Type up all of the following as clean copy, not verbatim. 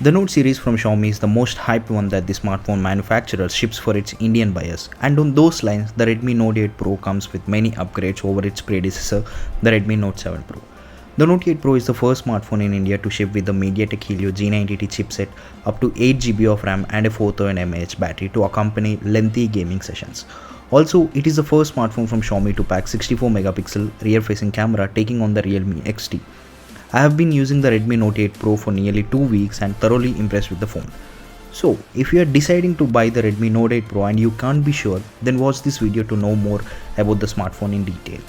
The Note series from Xiaomi is the most hyped one that the smartphone manufacturer ships for its Indian buyers, and on those lines, the Redmi Note 8 Pro comes with many upgrades over its predecessor, the Redmi Note 7 Pro. The Note 8 Pro is the first smartphone in India to ship with the MediaTek Helio G90T chipset, up to 8 GB of RAM and a 4000 mAh battery to accompany lengthy gaming sessions. Also, it is the first smartphone from Xiaomi to pack 64 megapixel rear-facing camera, taking on the Realme XT. I have been using the Redmi Note 8 Pro for nearly 2 weeks and thoroughly impressed with the phone. So, if you are deciding to buy the Redmi Note 8 Pro and you can't be sure, then watch this video to know more about the smartphone in detail.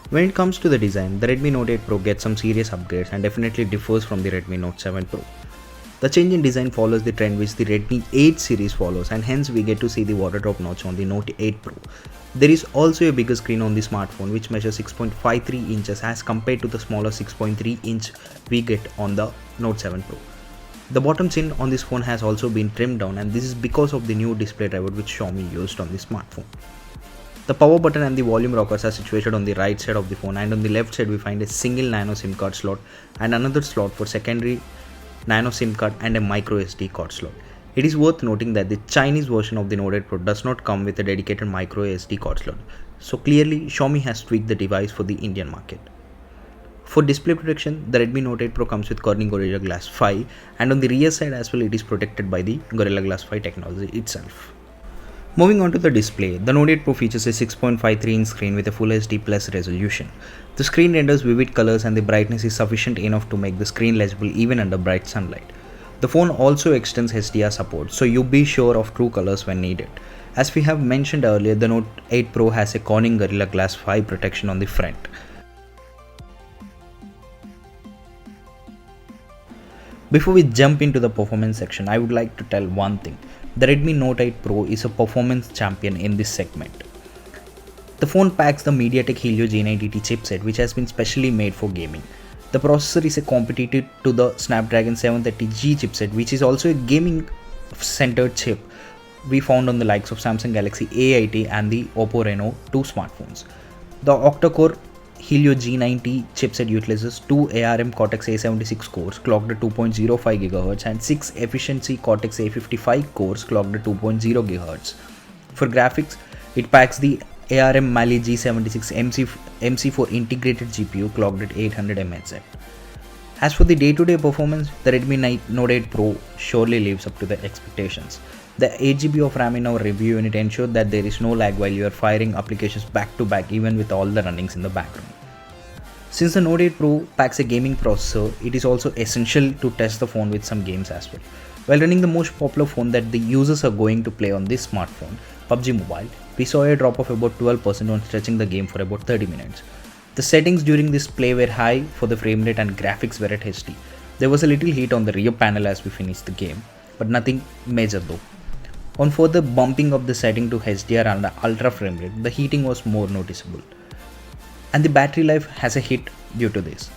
When it comes to the design, the Redmi Note 8 Pro gets some serious upgrades and definitely differs from the Redmi Note 7 Pro. The change in design follows the trend which the Redmi 8 series follows, and hence we get to see the water drop notch on the Note 8 Pro. There is also a bigger screen on the smartphone which measures 6.53 inches as compared to the smaller 6.3 inch we get on the Note 7 Pro. The bottom chin on this phone has also been trimmed down, and this is because of the new display driver which Xiaomi used on the smartphone. The power button and the volume rockers are situated on the right side of the phone, and on the left side we find a single nano SIM card slot and another slot for secondary nano SIM card and a micro SD card slot. It is worth noting that the Chinese version of the Note 8 Pro does not come with a dedicated micro SD card slot, so clearly Xiaomi has tweaked the device for the Indian market. For display protection, the Redmi Note 8 Pro comes with Corning Gorilla Glass 5, and on the rear side as well it is protected by the Gorilla Glass 5 technology itself. Moving on to the display, the Note 8 Pro features a 6.53-inch screen with a Full HD Plus resolution. The screen renders vivid colors and the brightness is sufficient enough to make the screen legible even under bright sunlight. The phone also extends HDR support, so you be sure of true colors when needed. As we have mentioned earlier, the Note 8 Pro has a Corning Gorilla Glass 5 protection on the front. Before we jump into the performance section, I would like to tell one thing. The Redmi Note 8 Pro is a performance champion in this segment. The phone packs the MediaTek Helio G90T chipset, which has been specially made for gaming. The processor is a competitor to the Snapdragon 730G chipset, which is also a gaming centered chip we found on the likes of Samsung Galaxy A80 and the Oppo Reno 2 smartphones. The octa-core Helio G90 chipset utilizes 2 ARM Cortex A76 cores clocked at 2.05 GHz and 6 efficiency Cortex A55 cores clocked at 2.0 GHz. For graphics, it packs the ARM Mali G76 MC4 integrated GPU clocked at 800 mHz. As for the day-to-day performance, the Redmi Note 8 Pro surely lives up to the expectations. The 8GB of RAM in our review unit ensured that there is no lag while you are firing applications back to back even with all the runnings in the background. Since the Note 8 Pro packs a gaming processor, it is also essential to test the phone with some games as well. While running the most popular phone that the users are going to play on this smartphone, PUBG Mobile, we saw a drop of about 12% on stretching the game for about 30 minutes. The settings during this play were high for the frame rate and graphics were at HD. There was a little heat on the rear panel as we finished the game, but nothing major though. On further bumping up the setting to HDR and ultra frame rate, the heating was more noticeable. And the battery life has a hit due to this.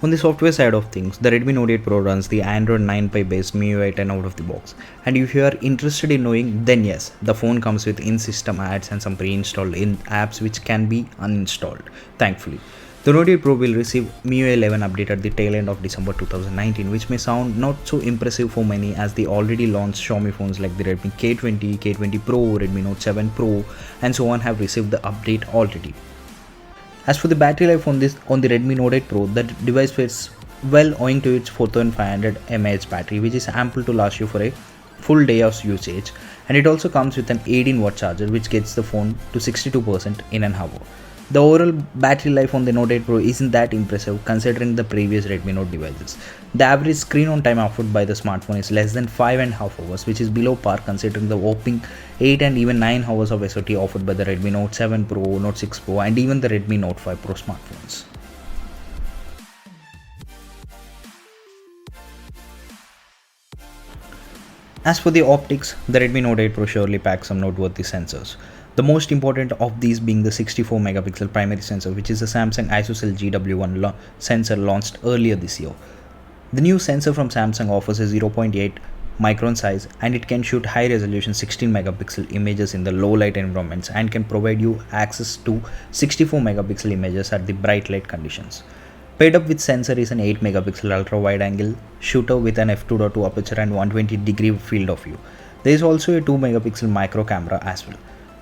On the software side of things, the Redmi Note 8 Pro runs the Android 9 Pie based MIUI 10 out of the box. And if you are interested in knowing, then yes, the phone comes with in-system ads and some pre-installed apps which can be uninstalled, thankfully. The Note 8 Pro will receive MIUI 11 update at the tail end of December 2019, which may sound not so impressive for many as the already launched Xiaomi phones like the Redmi K20, K20 Pro, Redmi Note 7 Pro, and so on have received the update already. As for the battery life on the Redmi Note 8 Pro, the device fares well owing to its 4500 mAh battery, which is ample to last you for a full day of usage, and it also comes with an 18-watt charger which gets the phone to 62% in an hour. The overall battery life on the Note 8 Pro isn't that impressive considering the previous Redmi Note devices. The average screen on time offered by the smartphone is less than 5.5 hours, which is below par considering the whopping 8 and even 9 hours of SOT offered by the Redmi Note 7 Pro, Note 6 Pro, and even the Redmi Note 5 Pro smartphones. As for the optics, the Redmi Note 8 Pro surely packs some noteworthy sensors. The most important of these being the 64 megapixel primary sensor, which is the Samsung ISOCELL GW1 sensor launched earlier this year. The new sensor from Samsung offers a 0.8 micron size and it can shoot high resolution 16 megapixel images in the low light environments and can provide you access to 64 megapixel images at the bright light conditions. Paired up with sensor is an 8 megapixel ultra wide angle shooter with an f2.2 aperture and 120-degree field of view. There is also a 2 megapixel micro camera as well.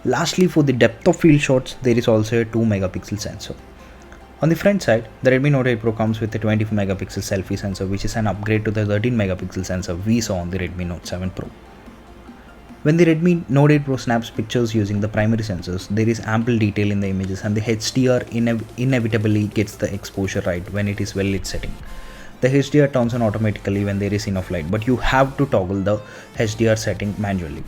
Lastly, for the depth of field shots, there is also a 2 megapixel sensor. On the front side, the Redmi Note 8 Pro comes with a 24 megapixel selfie sensor, which is an upgrade to the 13 megapixel sensor we saw on the Redmi Note 7 Pro. When the Redmi Note 8 Pro snaps pictures using the primary sensors, there is ample detail in the images and the HDR inevitably gets the exposure right when it is well lit setting. The HDR turns on automatically when there is enough light, but you have to toggle the HDR setting manually.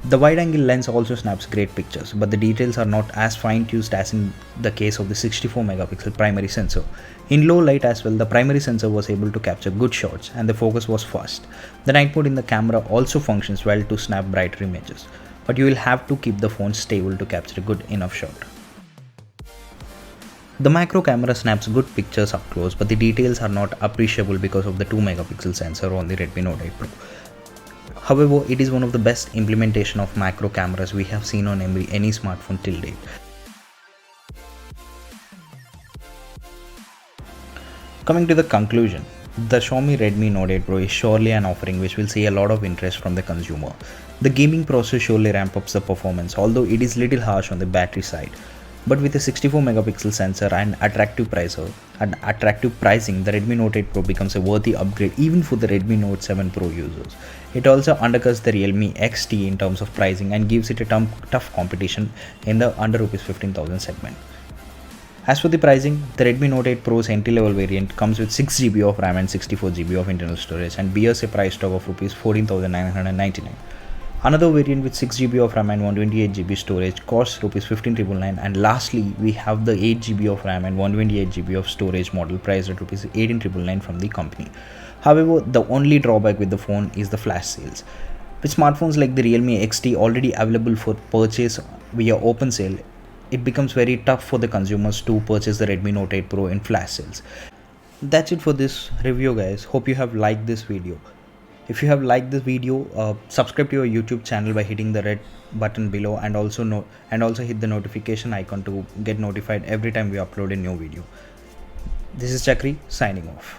The wide-angle lens also snaps great pictures, but the details are not as fine-tuned as in the case of the 64 megapixel primary sensor. In low light as well, the primary sensor was able to capture good shots and the focus was fast. The night mode in the camera also functions well to snap brighter images, but you will have to keep the phone stable to capture a good enough shot. The macro camera snaps good pictures up close, but the details are not appreciable because of the 2 megapixel sensor on the Redmi Note 8 Pro. However, it is one of the best implementation of macro cameras we have seen on any smartphone till date. Coming to the conclusion, the Xiaomi Redmi Note 8 Pro is surely an offering which will see a lot of interest from the consumer. The gaming process surely ramps up the performance, although it is little harsh on the battery side. But with a 64 megapixel sensor and attractive pricing, the Redmi Note 8 Pro becomes a worthy upgrade even for the Redmi Note 7 Pro users. It also undercuts the Realme XT in terms of pricing and gives it a tough competition in the under Rs 15,000 segment. As for the pricing, the Redmi Note 8 Pro's entry-level variant comes with 6GB of RAM and 64GB of internal storage and bears a price tag of Rs 14,999. Another variant with 6GB of RAM and 128GB storage costs Rs 15,999, and lastly, we have the 8GB of RAM and 128GB of storage model priced at Rs 18,999 from the company. However, the only drawback with the phone is the flash sales. With smartphones like the Realme XT already available for purchase via open sale, it becomes very tough for the consumers to purchase the Redmi Note 8 Pro in flash sales. That's it for this review, guys. Hope you have liked this video. If you have liked this video, subscribe to our YouTube channel by hitting the red button below and also hit the notification icon to get notified every time we upload a new video. This is Chakri signing off.